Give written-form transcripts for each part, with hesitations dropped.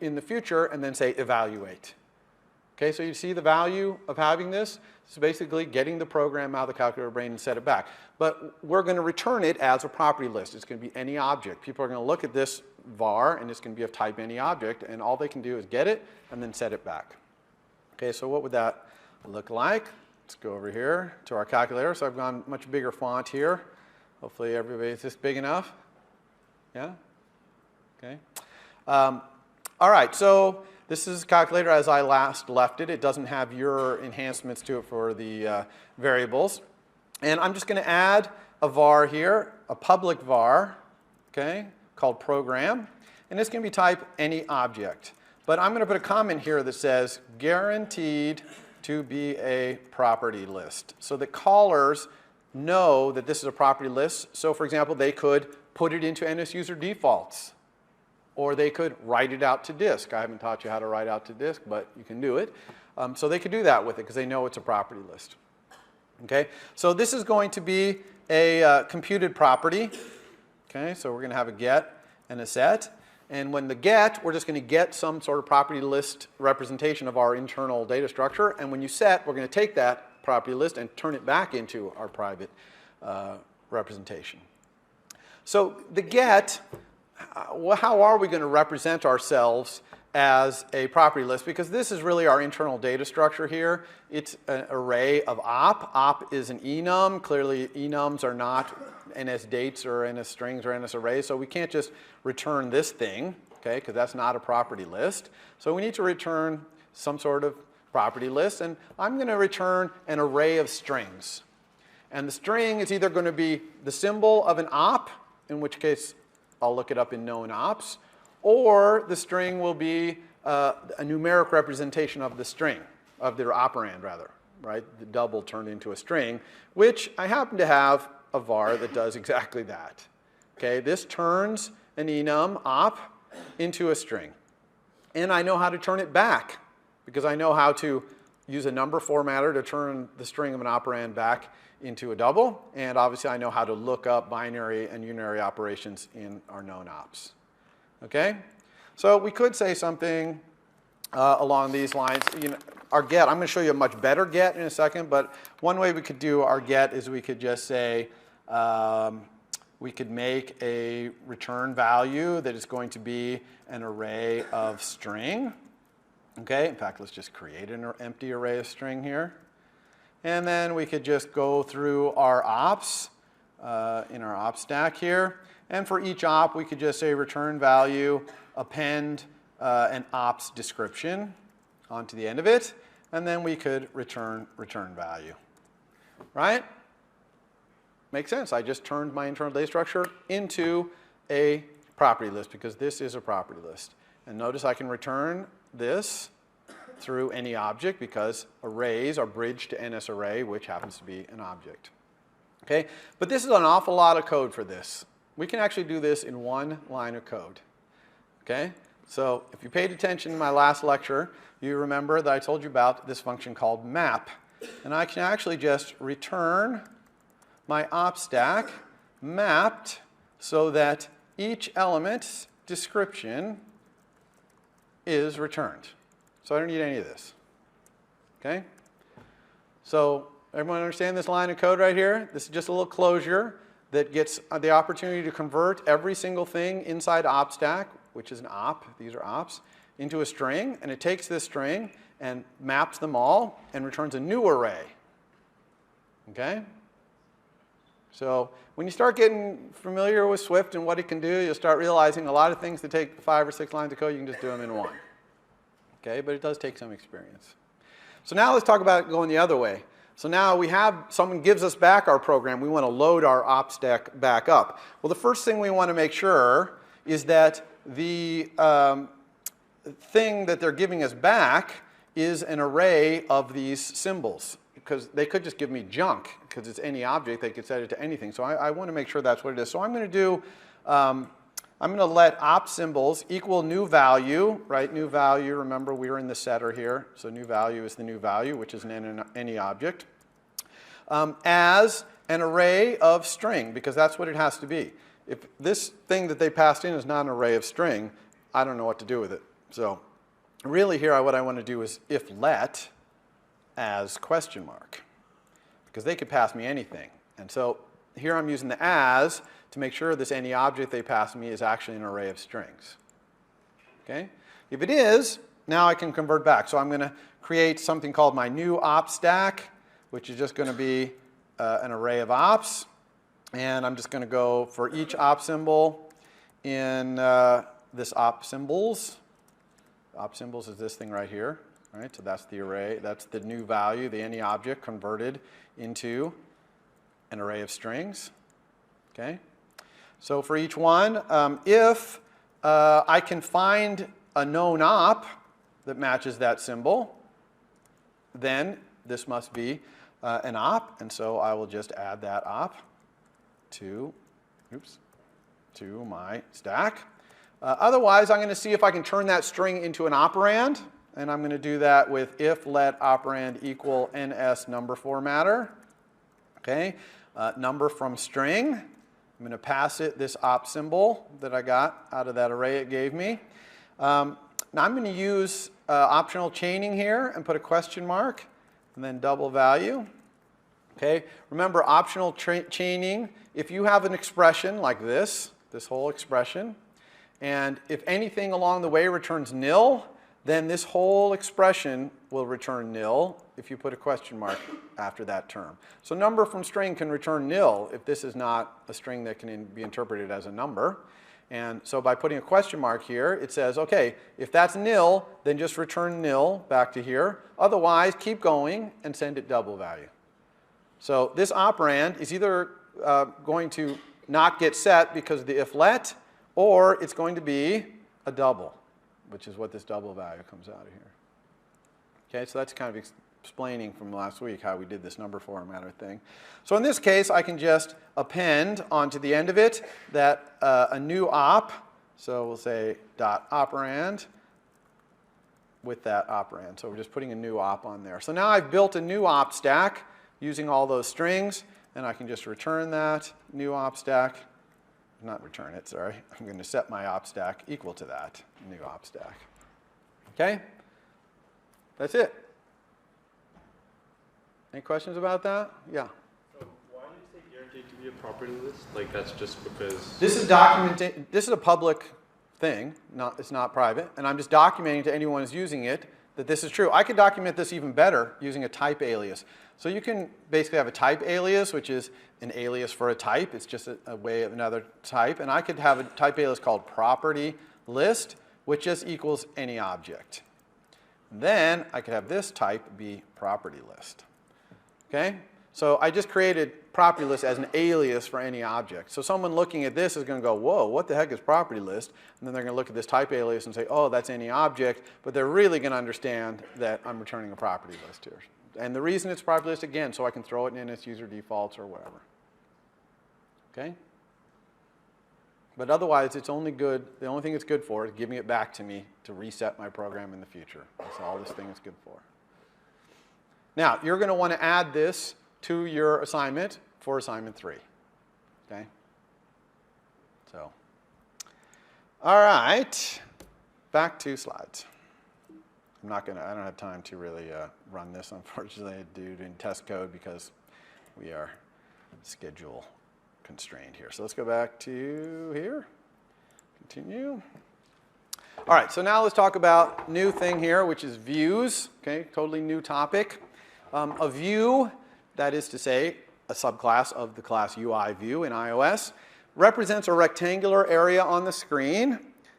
in the future and then say evaluate. Okay, so you see the value of having this? It's basically getting the program out of the calculator brain and set it back. But we're going to return it as a property list. It's going to be any object. People are going to look at this var, and it's going to be of type any object, and all they can do is get it and then set it back. Okay, so what would that look like? Let's go over here to our calculator. So I've gone much bigger font here. Hopefully everybody's this big enough. Yeah? Okay. All right, so this is a calculator as I last left it. It doesn't have your enhancements to it for the variables. And I'm just going to add a var here, a public var, okay, called program. And it's going to be type any object. But I'm going to put a comment here that says guaranteed to be a property list, so that callers know that this is a property list. So for example, they could put it into NS user defaults, or they could write it out to disk. I haven't taught you how to write out to disk, but you can do it. So they could do that with it because they know it's a property list. Okay, so this is going to be a computed property. Okay, so we're going to have a get and a set. And when the get, we're just going to get some sort of property list representation of our internal data structure. And when you set, we're going to take that property list and turn it back into our private representation. So the get, how are we going to represent ourselves as a property list? Because this is really our internal data structure here. It's an array of op. Op is an enum. Clearly, enums are not NS dates or NS strings or NS arrays, so we can't just return this thing, okay, because that's not a property list. So we need to return some sort of property list, and I'm going to return an array of strings. And the string is either going to be the symbol of an op, in which case I'll look it up in known ops, or the string will be a numeric representation of the string, of their operand rather, right? The double turned into a string, which I happen to have a var that does exactly that. Okay, this turns an enum op into a string. And I know how to turn it back because I know how to use a number formatter to turn the string of an operand back into a double. And obviously I know how to look up binary and unary operations in our known ops. Okay, so we could say something along these lines. You know, our get, I'm going to show you a much better get in a second, but one way we could do our get is we could just say, we could make a return value that is going to be an array of string. Okay, in fact, let's just create an empty array of string here. And then we could just go through our ops in our op stack here. And for each op, we could just say return value, append an ops description onto the end of it. And then we could return value, right? Makes sense. I just turned my internal data structure into a property list because this is a property list. And notice I can return this through any object because arrays are bridged to NS array, which happens to be an object. Okay, but this is an awful lot of code for this. We can actually do this in one line of code. Okay, so if you paid attention in my last lecture, you remember that I told you about this function called map. And I can actually just return my op stack mapped so that each element's description is returned. So I don't need any of this. Okay? So everyone understand this line of code right here? This is just a little closure that gets the opportunity to convert every single thing inside op stack, which is an op, these are ops, into a string. And it takes this string and maps them all and returns a new array. Okay? So when you start getting familiar with Swift and what it can do, you'll start realizing a lot of things that take 5 or 6 lines of code, you can just do them in one. Okay, but it does take some experience. So now let's talk about going the other way. So now we have, someone gives us back our program. We want to load our op stack back up. Well, the first thing we want to make sure is that the thing that they're giving us back is an array of these symbols. Because they could just give me junk, because it's any object, they could set it to anything. So I want to make sure that's what it is. So I'm going to do, I'm going to let op symbols equal new value, right? New value, remember we're in the setter here. So new value is the new value, which is an any object, as an array of string, because that's what it has to be. If this thing that they passed in is not an array of string, I don't know what to do with it. So really here what I want to do is if let as question mark, because they could pass me anything. And so here I'm using the as to make sure this any object they pass me is actually an array of strings. Okay? If it is, now I can convert back. So I'm going to create something called my new op stack, which is just going to be an array of ops. And I'm just going to go for each op symbol in this op symbols. Op symbols is this thing right here. Right? So that's the array. That's the new value, the any object converted into an array of strings. Okay? So for each one, if I can find a known op that matches that symbol, then this must be an op, and so I will just add that op to my stack. Otherwise, I'm going to see if I can turn that string into an operand, and I'm going to do that with if let operand equal ns number formatter. Okay, number from string. I'm going to pass it this op symbol that I got out of that array it gave me. Now I'm going to use optional chaining here and put a question mark and then double value. Okay, remember optional chaining, if you have an expression like this whole expression, and if anything along the way returns nil, then this whole expression will return nil if you put a question mark after that term. So number from string can return nil if this is not a string that can be interpreted as a number. And so by putting a question mark here, it says, okay, if that's nil, then just return nil back to here. Otherwise, keep going and send it double value. So this operand is either going to not get set because of the if let, or it's going to be a double, which is what this double value comes out of here. Okay, so that's kind of explaining from last week how we did this number formatter thing. So in this case, I can just append onto the end of it that a new op, so we'll say dot operand with that operand. So we're just putting a new op on there. So now I've built a new op stack using all those strings, and I can just return that new op stack. Not return it, sorry. I'm going to set my op stack equal to that new op stack. Okay? That's it. Any questions about that? Yeah. So why do you say guaranteed to be a property list? Like that's just because this is documenting. This is a public thing. It's not private, and I'm just documenting to anyone who's using it that this is true. I could document this even better using a type alias. So you can basically have a type alias, which is an alias for a type. It's just a way of another type. And I could have a type alias called property list, which just equals any object. Then I could have this type be property list. Okay? So I just created property list as an alias for any object. So someone looking at this is going to go, whoa, what the heck is property list? And then they're going to look at this type alias and say, oh, that's any object. But they're really going to understand that I'm returning a property list here. And the reason it's property list, again, so I can throw it in its user defaults or whatever. Okay? But otherwise, it's only good, the only thing it's good for is giving it back to me to reset my program in the future. That's all this thing is good for. Now, you're going to want to add this to your assignment for assignment 3. Okay? So, all right, back to slides. I don't have time to really run this, unfortunately, due to test code because we are schedule constrained here. So let's go back to here. Continue. All right, so now let's talk about new thing here, which is views. Okay, totally new topic. A view, that is to say, a subclass of the class UI view in iOS, represents a rectangular area on the screen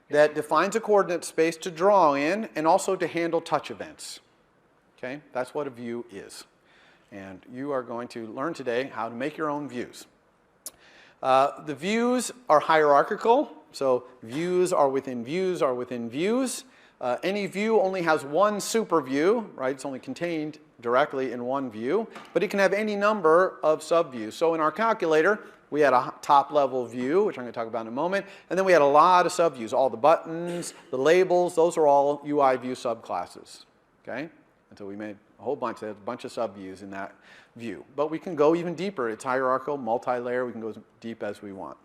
that defines a coordinate space to draw in and also to handle touch events. Okay, that's what a view is. And you are going to learn today how to make your own views. The views are hierarchical, so views are within views are within views. Any view only has one super view, right? It's only contained directly in one view, but it can have any number of subviews. So in our calculator, we had a top-level view, which I'm going to talk about in a moment, and then we had a lot of subviews. All the buttons, the labels, those are all UI view subclasses. Okay? And so we made a whole bunch. There's a bunch of subviews in that view. But we can go even deeper. It's hierarchical, multi-layer. We can go as deep as we want.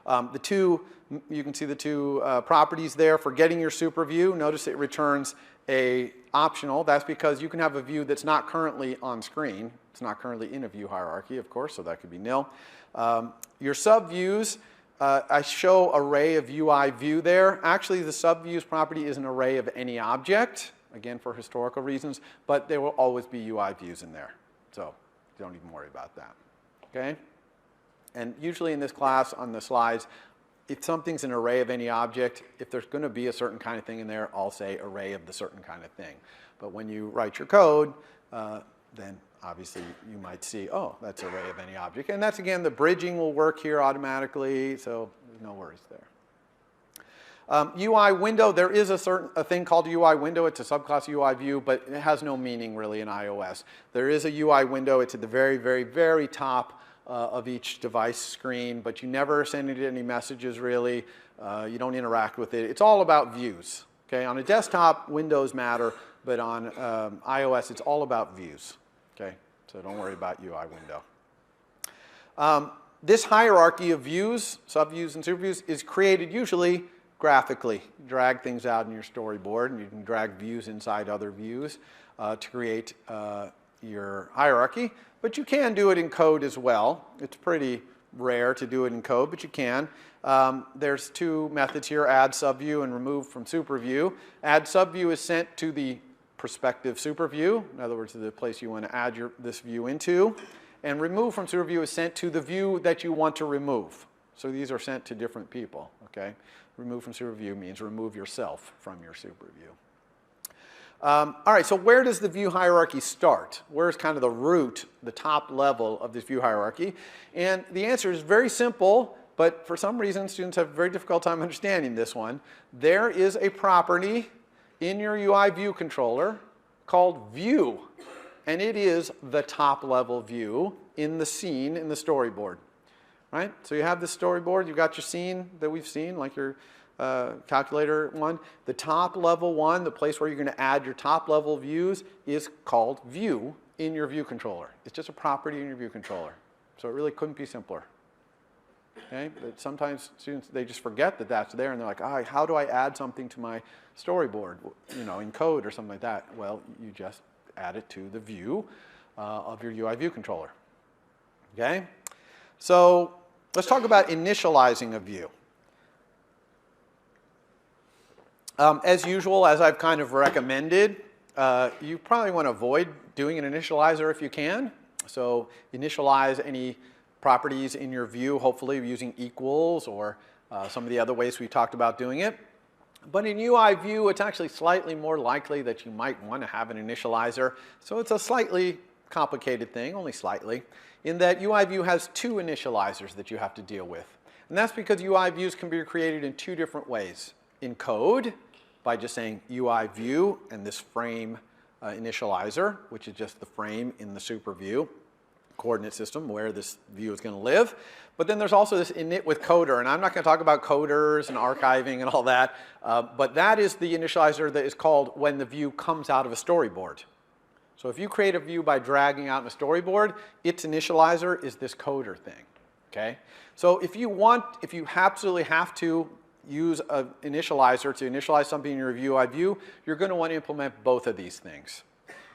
You can see the two properties there for getting your super view. Notice it returns a optional. That's because you can have a view that's not currently on screen. It's not currently in a view hierarchy, of course, so that could be nil. Your subviews, I show array of UI view there. Actually, the subviews property is an array of any object, again, for historical reasons, but there will always be UI views in there. So don't even worry about that, okay? And usually in this class, on the slides, if something's an array of any object, if there's going to be a certain kind of thing in there, I'll say array of the certain kind of thing. But when you write your code, then obviously you might see, oh, that's array of any object. And that's, again, the bridging will work here automatically, so there's no worries there. UI window, there is a thing called UI window. It's a subclass UI view, but it has no meaning really in iOS. There is a UI window. It's at the very, very, very top of each device screen, but you never send it any messages really. You don't interact with it. It's all about views. Okay, on a desktop, windows matter, but on iOS, it's all about views. Okay, so don't worry about UI window. This hierarchy of views, subviews and superviews, is created usually graphically. You drag things out in your storyboard, and you can drag views inside other views to create your hierarchy. But you can do it in code as well. It's pretty rare to do it in code, but you can. There's two methods here, add subview and remove from superview. Add subview is sent to the prospective superview, in other words, to the place you want to add this view into. And remove from superview is sent to the view that you want to remove. So these are sent to different people, okay? Remove from superview means remove yourself from your superview. All right, so where does the view hierarchy start? Where's kind of the root, the top level of this view hierarchy? And the answer is very simple, but for some reason students have a very difficult time understanding this one. There is a property in your UI view controller called view, and it is the top level view in the scene in the storyboard. Right? So you have the storyboard, you've got your scene that we've seen, like your calculator one. The top level one, the place where you're going to add your top level views, is called view in your view controller. It's just a property in your view controller. So it really couldn't be simpler. Okay? But sometimes students, they just forget that that's there, and they're like, oh, how do I add something to my storyboard, you know, in code or something like that? Well, you just add it to the view of your UI view controller. Okay? So let's talk about initializing a view. As usual, as I've kind of recommended, you probably want to avoid doing an initializer if you can. So initialize any properties in your view, hopefully using equals or some of the other ways we talked about doing it. But in UI view, it's actually slightly more likely that you might want to have an initializer. So it's a slightly complicated thing, only slightly, in that UI view has two initializers that you have to deal with. And that's because UI views can be created in two different ways. In code, by just saying UI view and this frame initializer, which is just the frame in the super view coordinate system where this view is going to live. But then there's also this init with coder, and I'm not going to talk about coders and archiving and all that, but that is the initializer that is called when the view comes out of a storyboard. So if you create a view by dragging out in a storyboard, its initializer is this coder thing, okay? So if you absolutely have to use an initializer to initialize something in your UI view, you're going to want to implement both of these things.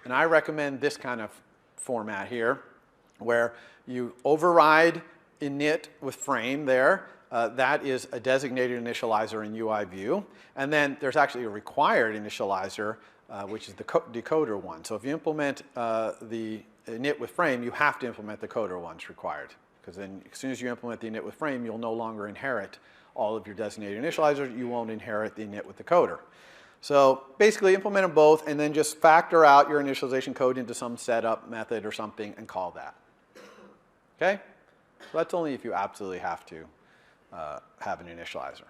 And I recommend this kind of format here, where you override init with frame there. That is a designated initializer in UI view. And then there's actually a required initializer, which is the decoder one. So if you implement the init with frame, you have to implement the coder ones required. Because then as soon as you implement the init with frame, you'll no longer inherit all of your designated initializers. You won't inherit the init with the coder. So basically implement them both and then just factor out your initialization code into some setup method or something and call that. Okay? So that's only if you absolutely have to have an initializer.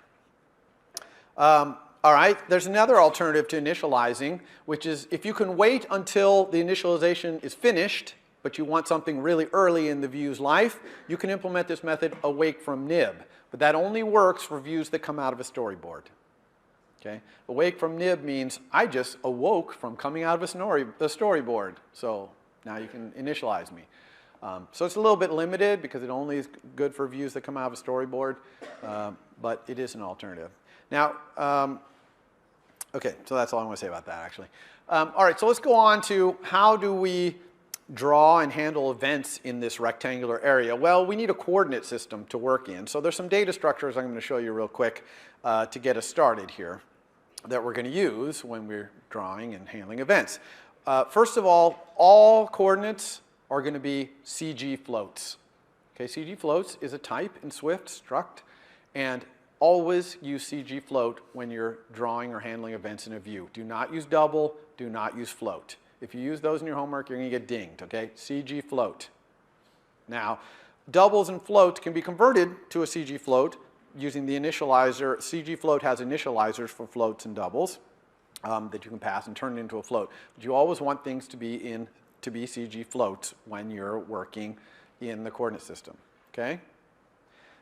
All right, there's another alternative to initializing, which is if you can wait until the initialization is finished, but you want something really early in the view's life, you can implement this method awake from nib. But that only works for views that come out of a storyboard. Okay? Awake from nib means I just awoke from coming out of a storyboard, so now you can initialize me. So it's a little bit limited because it only is good for views that come out of a storyboard, but it is an alternative. Now, okay, so that's all I want to say about that, actually. All right, so let's go on to how do we draw and handle events in this rectangular area. Well, we need a coordinate system to work in. So there's some data structures I'm going to show you real quick to get us started here that we're going to use when we're drawing and handling events. First of all coordinates are going to be CG floats. Okay, CG floats is a type in Swift struct, and always use CG float when you're drawing or handling events in a view. Do not use double, do not use float. If you use those in your homework, you're going to get dinged, okay? CG float. Now, doubles and floats can be converted to a CG float using the initializer. CG float has initializers for floats and doubles that you can pass and turn it into a float. But you always want things to be CG floats when you're working in the coordinate system, okay?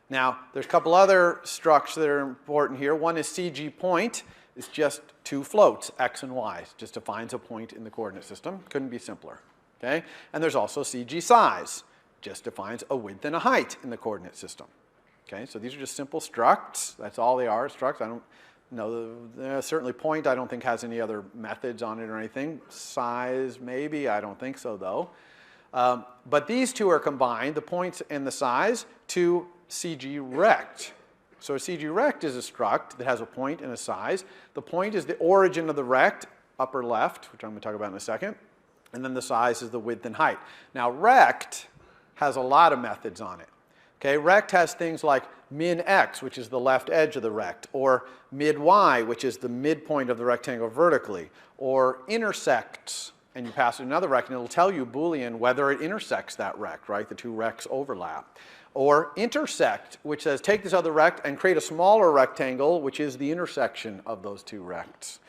Now, there's a couple other structs that are important here. One is CG point. It's just two floats, x and y. It just defines a point in the coordinate system. Couldn't be simpler, okay? And there's also CG size. Just defines a width and a height in the coordinate system, okay? So these are just simple structs. That's all they are, structs. I don't know, certainly point I don't think has any other methods on it or anything. Size, maybe, I don't think so though. But these two are combined, the points and the size, to CG rect. So a CG rect is a struct that has a point and a size. The point is the origin of the rect, upper left, which I'm going to talk about in a second. And then the size is the width and height. Now rect has a lot of methods on it. Okay, rect has things like min x, which is the left edge of the rect, or mid y, which is the midpoint of the rectangle vertically, or intersects, and you pass it another rect, and it'll tell you Boolean whether it intersects that rect, right? The two rects overlap. Or intersect, which says take this other rect and create a smaller rectangle, which is the intersection of those two rects.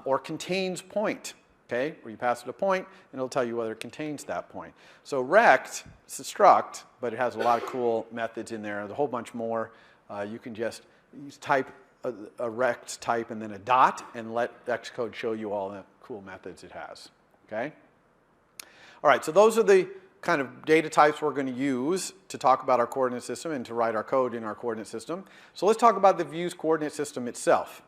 Or contains point, okay, where you pass it a point, and it'll tell you whether it contains that point. So rect, it's a struct, but it has a lot of cool methods in there. There's a whole bunch more. You can just type a rect type and then a dot, and let Xcode show you all the cool methods it has, okay? All right, so those are the kind of data types we're going to use to talk about our coordinate system and to write our code in our coordinate system. So let's talk about the view's coordinate system itself.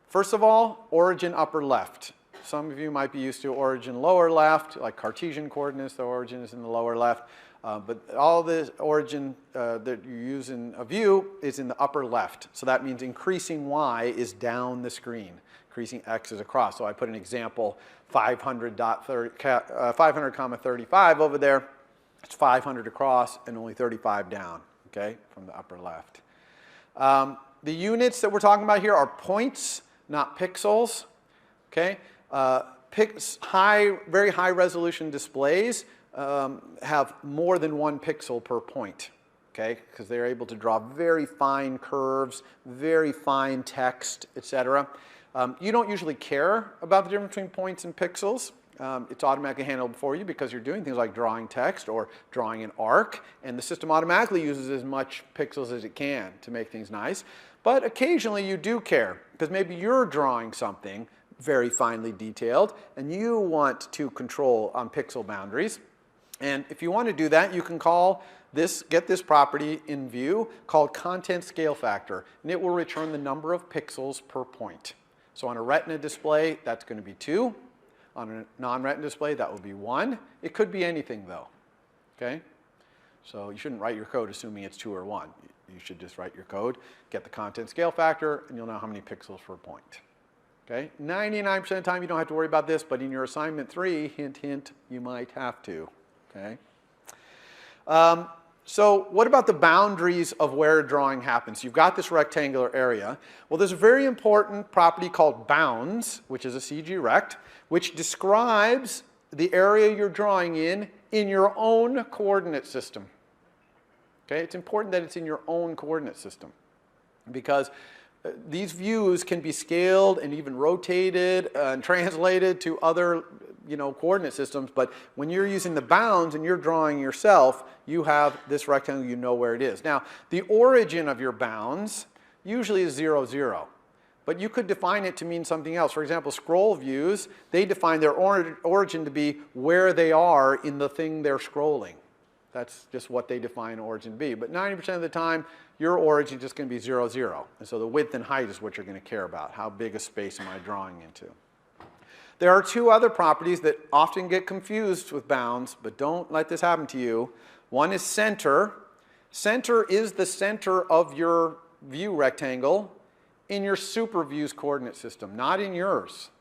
First of all, origin upper left. Some of you might be used to origin lower left, like Cartesian coordinates, the origin is in the lower left. But all the origin that you use in a view is in the upper left. So that means increasing y is down the screen. Increasing x is across. So I put an example 500,35 over there. It's 500 across and only 35 down, okay, from the upper left. The units that we're talking about here are points, not pixels, okay? Very high resolution displays have more than one pixel per point, okay, because they're able to draw very fine curves, very fine text, etc. You don't usually care about the difference between points and pixels. It's automatically handled for you because you're doing things like drawing text or drawing an arc, and the system automatically uses as much pixels as it can to make things nice. But occasionally you do care because maybe you're drawing something very finely detailed and you want to control on pixel boundaries. And if you want to do that, you can get this property in view called content scale factor, and it will return the number of pixels per point. So on a retina display, that's going to be 2. On a non-retina display, that will be 1. It could be anything, though, okay? So you shouldn't write your code assuming it's 2 or 1. You should just write your code, get the content scale factor, and you'll know how many pixels per point, okay? 99% of the time, you don't have to worry about this, but in your assignment 3, hint, hint, you might have to, okay? So what about the boundaries of where drawing happens? You've got this rectangular area. Well, there's a very important property called bounds, which is a CG rect, which describes the area you're drawing in your own coordinate system. Okay, it's important that it's in your own coordinate system because these views can be scaled and even rotated and translated to other coordinate systems, but when you're using the bounds and you're drawing yourself, you have this rectangle, you know where it is. Now, the origin of your bounds usually is 0, 0, but you could define it to mean something else. For example, scroll views, they define their origin to be where they are in the thing they're scrolling. That's just what they define origin to be. But 90% of the time, your origin is just going to be 0, 0. And so the width and height is what you're going to care about. How big a space am I drawing into? There are two other properties that often get confused with bounds, but don't let this happen to you. One is center. Center is the center of your view rectangle in your super view's coordinate system, not in yours.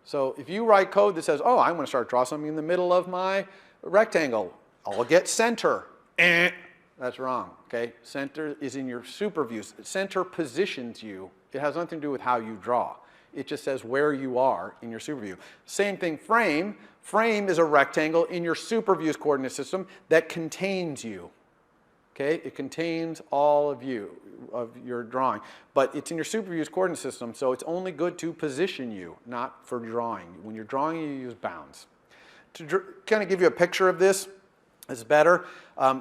So if you write code that says, oh, I'm going to start draw something in the middle of my rectangle, I'll get center. That's wrong, okay? Center is in your super views. Center positions you. It has nothing to do with how you draw. It just says where you are in your super view. Same thing, frame. Frame is a rectangle in your super view's coordinate system that contains you. Okay? It contains all of you, of your drawing. But it's in your super view's coordinate system, so it's only good to position you, not for drawing. When you're drawing, you use bounds. To kind of give you a picture of this, is better.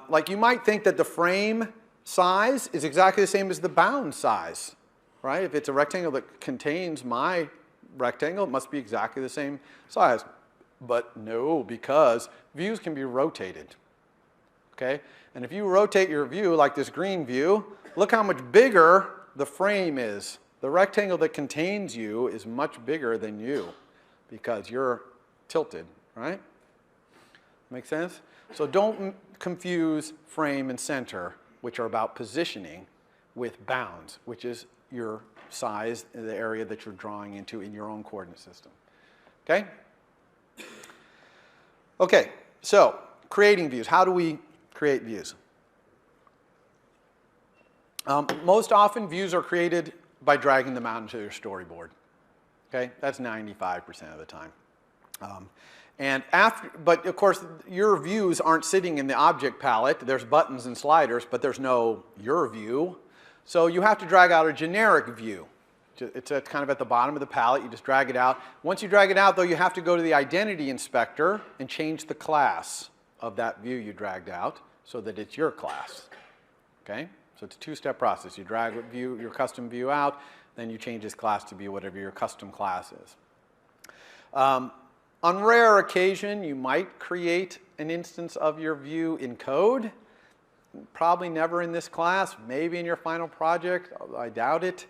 Like you might think that the frame size is exactly the same as the bound size, right? If it's a rectangle that contains my rectangle, it must be exactly the same size. But no, because views can be rotated, okay? And if you rotate your view like this green view, look how much bigger the frame is. The rectangle that contains you is much bigger than you because you're tilted, right? Make sense? So don't confuse frame and center, which are about positioning, with bounds, which is your size, the area that you're drawing into in your own coordinate system. Okay? Okay, so creating views. How do we create views? Most often, views are created by dragging them out into your storyboard. Okay? That's 95% of the time. But of course, your views aren't sitting in the object palette. There's buttons and sliders, but there's no your view. So you have to drag out a generic view. It's kind of at the bottom of the palette. You just drag it out. Once you drag it out, though, you have to go to the identity inspector and change the class of that view you dragged out so that it's your class. Okay? So it's a two-step process. You drag your custom view out, then you change this class to be whatever your custom class is. On rare occasion, you might create an instance of your view in code. Probably never in this class, maybe in your final project, although I doubt it.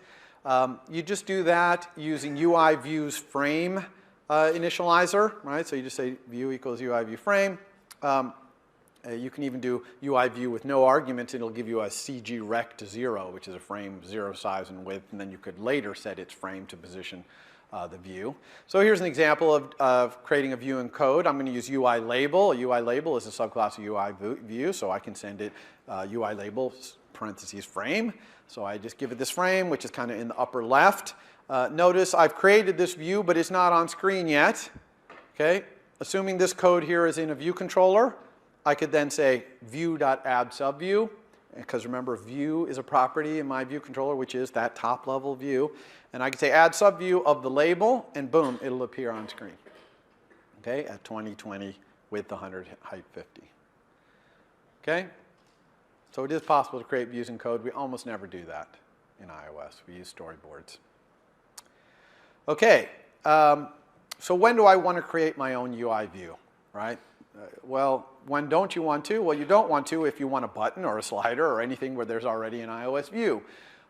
You just do that using UI views frame initializer, right? So you just say view equals UI view frame. You can even do UI view with no arguments. It'll give you a CG rect 0, which is a frame 0 size and width, and then you could later set its frame to position the view. So here's an example of creating a view in code. I'm going to use UI label. A UI label is a subclass of UI view, so I can send it UI label parentheses frame. So I just give it this frame, which is kind of in the upper left. Notice I've created this view, but it's not on screen yet. Okay? Assuming this code here is in a view controller, I could then say view.addSubview, because remember, view is a property in my view controller, which is that top level view. And I can say add subview of the label, and boom, it'll appear on screen. Okay, at 20/20, width 100, height 50. Okay? So it is possible to create views in code. We almost never do that in iOS. We use storyboards. Okay, so when do I want to create my own UI view, right? Well, when don't you want to? Well, you don't want to if you want a button or a slider or anything where there's already an iOS view.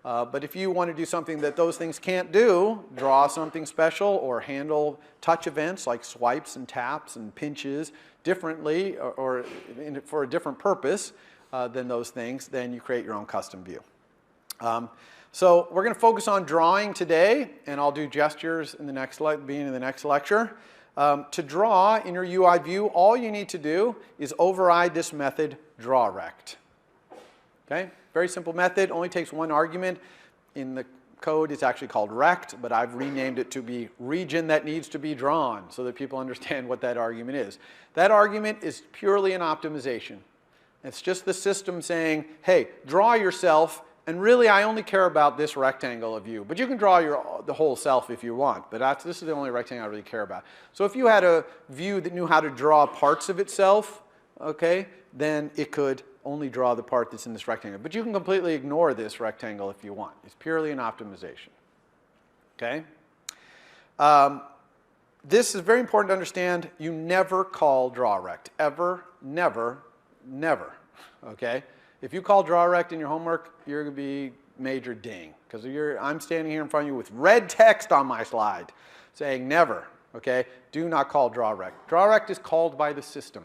But if you want to do something that those things can't do, draw something special or handle touch events like swipes and taps and pinches differently or for a different purpose than those things, then you create your own custom view. So we're going to focus on drawing today, and I'll do gestures in the next lecture. To draw in your UI view, all you need to do is override this method drawRect. Okay? Very simple method, only takes one argument. In the code, it's actually called rect, but I've renamed it to be region that needs to be drawn so that people understand what that argument is. That argument is purely an optimization. It's just the system saying, hey, draw yourself, and really I only care about this rectangle of you. But you can draw the whole self if you want, but this is the only rectangle I really care about. So if you had a view that knew how to draw parts of itself, okay, then it could only draw the part that's in this rectangle. But you can completely ignore this rectangle if you want. It's purely an optimization. Okay? This is very important to understand. You never call drawRect. Ever, never. Never, okay? If you call draw rect in your homework, you're going to be major ding, because I'm standing here in front of you with red text on my slide saying never, okay? Do not call draw rect. Draw rect is called by the system,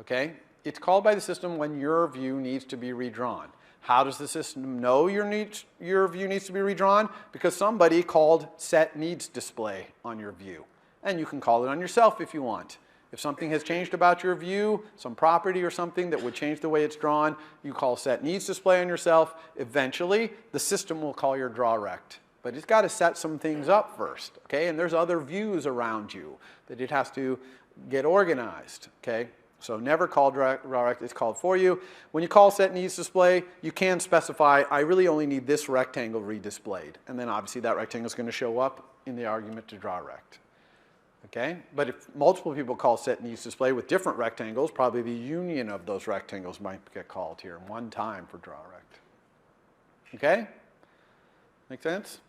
okay? It's called by the system when your view needs to be redrawn. How does the system know your view needs to be redrawn? Because somebody called set needs display on your view. And you can call it on yourself if you want. If something has changed about your view, some property or something that would change the way it's drawn, you call set needs display on yourself. Eventually, the system will call your draw rect. But it's got to set some things up first, okay? And there's other views around you that it has to get organized, okay? So never call draw rect, it's called for you. When you call set needs display, you can specify, I really only need this rectangle redisplayed. And then obviously that rectangle is going to show up in the argument to draw rect. Okay? But if multiple people call set needs display with different rectangles, probably the union of those rectangles might get called here one time for draw rect. Okay? Make sense?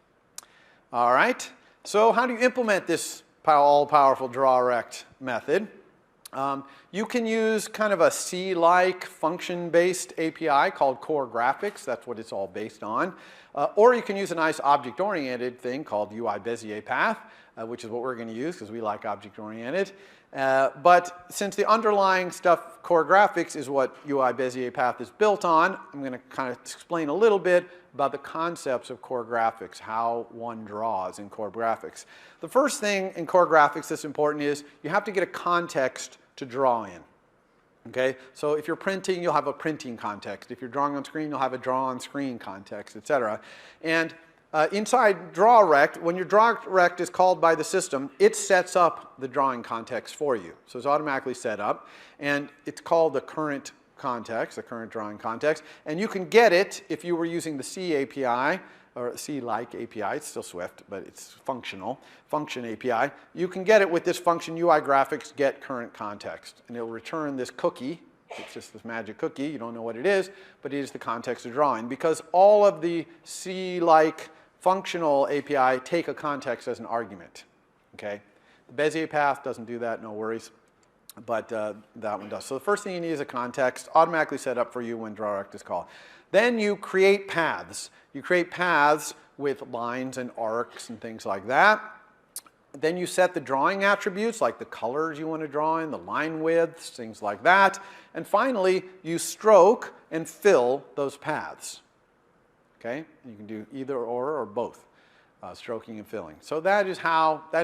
All right. So how do you implement this all-powerful draw rect method? You can use kind of a C-like function-based API called core graphics. That's what it's all based on. Or you can use a nice object-oriented thing called UI Bezier path, which is what we're going to use because we like object-oriented. But since the underlying stuff, core graphics, is what UI Bezier path is built on, I'm going to kind of explain a little bit about the concepts of core graphics, how one draws in core graphics. The first thing in core graphics that's important is you have to get a context to draw in. Okay? So if you're printing, you'll have a printing context. If you're drawing on screen, you'll have a draw on screen context, etc. And inside draw rect, when your draw rect is called by the system, it sets up the drawing context for you. So it's automatically set up, and it's called the current context, the current drawing context. And you can get it if you were using the C API, or C-like API. It's still Swift, but it's functional, function API. You can get it with this function UI graphics get current context, and it'll return this cookie. It's just this magic cookie. You don't know what it is, but it is the context of drawing, because all of the C-like functional API take a context as an argument. Okay? The Bezier path doesn't do that, no worries, but that one does. So the first thing you need is a context, automatically set up for you when draw rect is called. Then you create paths. You create paths with lines and arcs and things like that. Then you set the drawing attributes, like the colors you want to draw in, the line widths, things like that. And finally, you stroke and fill those paths. Okay? You can do either or both, stroking and filling. So that is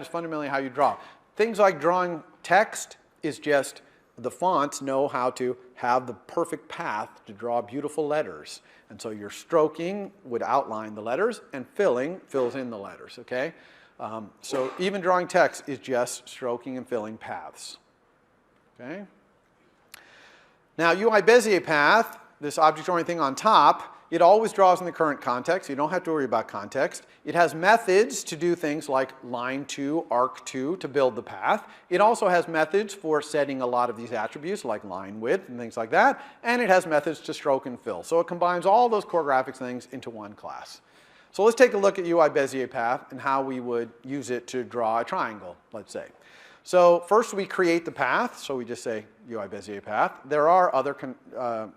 fundamentally how you draw. Things like drawing text is just the fonts know how to have the perfect path to draw beautiful letters. And so your stroking would outline the letters, and filling fills in the letters, okay? So even drawing text is just stroking and filling paths, okay? Now UI Bezier path, this object-oriented thing on top, it always draws in the current context. You don't have to worry about context. It has methods to do things like line 2, arc 2 to build the path. It also has methods for setting a lot of these attributes like line width and things like that. And it has methods to stroke and fill. So it combines all those core graphics things into one class. So let's take a look at UI Bezier path and how we would use it to draw a triangle, let's say. So first we create the path, so we just say UI Bezier path. There are other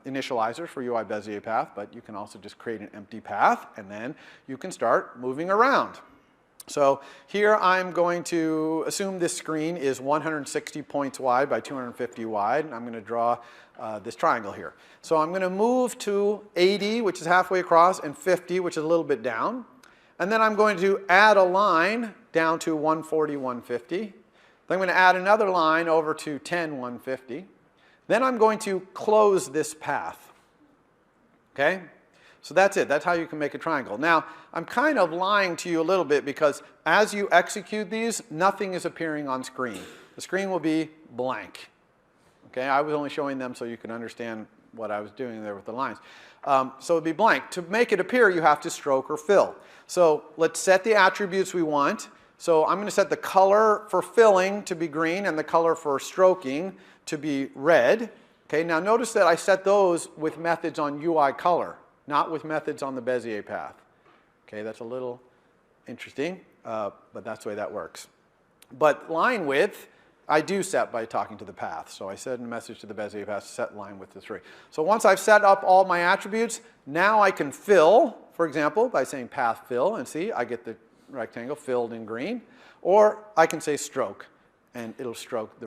initializers for UI Bezier path, but you can also just create an empty path, and then you can start moving around. So here I'm going to assume this screen is 160 points wide by 250 wide, and I'm going to draw this triangle here. So I'm going to move to 80, which is halfway across, and 50, which is a little bit down. And then I'm going to add a line down to 140, 150. Then I'm going to add another line over to 10, 150. Then I'm going to close this path. Okay? So that's it. That's how you can make a triangle. Now, I'm kind of lying to you a little bit because as you execute these, nothing is appearing on screen. The screen will be blank. Okay? I was only showing them so you can understand what I was doing there with the lines. So it'll be blank. To make it appear, you have to stroke or fill. So let's set the attributes we want. So I'm going to set the color for filling to be green and the color for stroking to be red. Okay, now notice that I set those with methods on UI color, not with methods on the Bezier path. Okay, that's a little interesting, but that's the way that works. But line width, I do set by talking to the path. So I send a message to the Bezier path, set line with the 3. So once I've set up all my attributes, now I can fill, for example, by saying path fill, and see, I get the rectangle filled in green. Or I can say stroke, and it'll stroke the